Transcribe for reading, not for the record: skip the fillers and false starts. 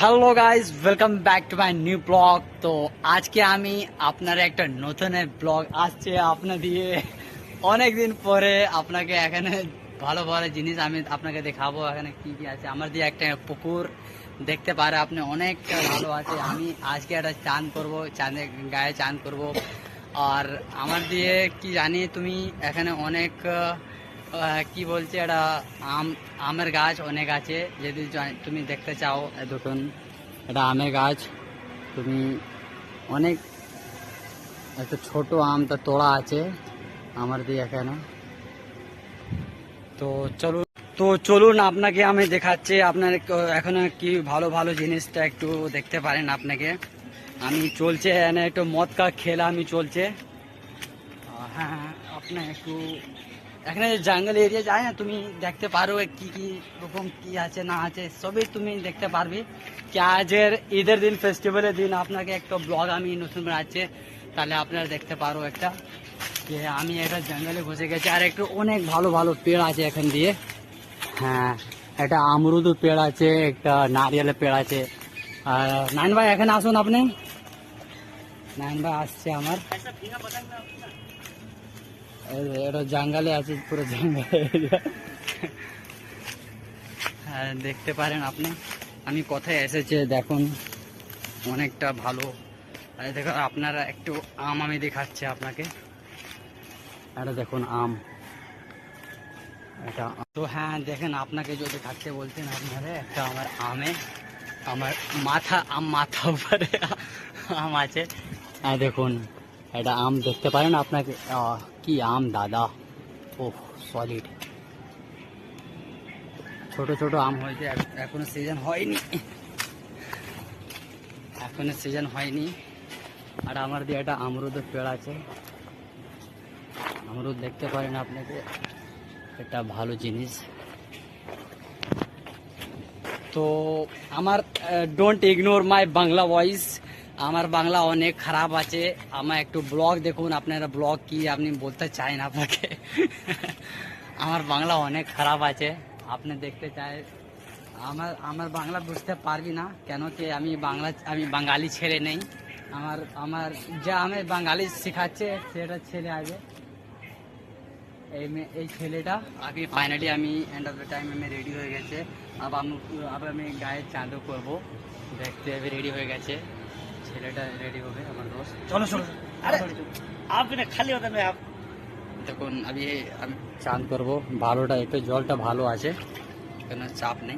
Hello guys, welcome back to my new blog. তো আজকে আমি আপনার একটা নতুন ব্লগ আসছে আপনার দিয়ে অনেক দিন পরে। আপনাকে এখানে ভালো ভালো জিনিস আমি আপনাকে দেখাবো। এখানে কি কি আছে আমার দিয়ে একটা পুকুর দেখতে পারে আপনি, অনেকটা ভালো আছে। আমি আজকে একটা চান করব, চাঁদে গায়ে চান করব। আর আমার দিয়ে কি জানি তুমি এখানে অনেক কি বলছে এটা আমের গাছ অনেক আছে। যদি তুমি দেখতে চাও, দেখুন এটা আমের গাছ। তুমি অনেক একটা ছোট আমটা তোড়া আছে আমার দিয়ে এখানে। তো চলুন চলুন আপনাকে আমি দেখাচ্ছি। আপনার এখানে কি ভালো ভালো জিনিসটা একটু দেখতে পারেন। আপনাকে আমি চলছে এনে একটু মদ কা খেলা আমি চলছে। হ্যাঁ, আপনার একটু এখানে জঙ্গল এরিয়া যায় না, তুমি দেখতে পারো কি কি রকম কি আছে না আছে সবই তুমি দেখতে পারবি। কি আজের ঈদের দিন, ফেস্টিভ্যালের দিন আপনাকে একটা ব্লগ আমি নতুন বানাচ্ছি, তাহলে আপনারা দেখতে পারো একটা যে আমি একটা জঙ্গলে ঘুষে গেছি। আর একটু অনেক ভালো ভালো পেড় আছে এখান দিয়ে। হ্যাঁ, একটা আমরুদ পেড় আছে, একটা নারিয়েলের পেড় আছে। আর নাইন ভাই এখানে আসুন আপনি। নাইন ভাই আসছে আমার। এটা জঙ্গলে আছে, পুরো জঙ্গলে। হ্যাঁ, দেখতে পারেন আপনি আমি কোথায় এসেছে দেখুন, অনেকটা ভালো। আর দেখো আপনারা একটু আম আমি দেখাচ্ছি আপনাকে। এটা দেখুন আম, এটা তো হ্যাঁ দেখেন, আপনাকে যদি খাচ্ছে বলছেন আপনারা একটা আমার আমে, আমার মাথা উপরে আম আছে। হ্যাঁ দেখুন এটা আম দেখতে পারেন আপনাকে। কি আম দাদা, ও সলিড। ছোট ছোট আম হয়েছে, এখনো সিজন হয়নি, এখনো সিজন হয়নি। আর আমার দিয়ে একটা আমরুদের পেড় আছে, আমরুদ দেখতে পারেন আপনাকে, এটা ভালো জিনিস। তো আমার don't ignore my Bangla voice, আমার বাংলা অনেক খারাপ আছে। আমার একটু ব্লগ দেখুন, আপনারা ব্লগ কি আপনি বলতে চান আপনাকে। আমার বাংলা অনেক খারাপ আছে, আপনি দেখতে চাই। আমার বাংলা বুঝতে পারবি না কেন কি আমি বাঙালি ছেলে নেই। আমার আমার যা আমি বাঙালি শেখাচ্ছে সেটা ছেলে আছে, এই ছেলেটা। আগে ফাইনালি আমি এন্ড অফ দ্য টাইম আমি রেডি হয়ে গেছে। আবার আমি গায়ে চাঁদও করবো, দেখতে রেডি হয়ে গেছে। ছেলেটা রেডি হবে আমার দোস্ত। চলো চলো আপনি খালি হতেন ভাই দেখুন আমি চান করবো। ভালোটা একটু জলটা ভালো আছে, কোনো চাপ নেই।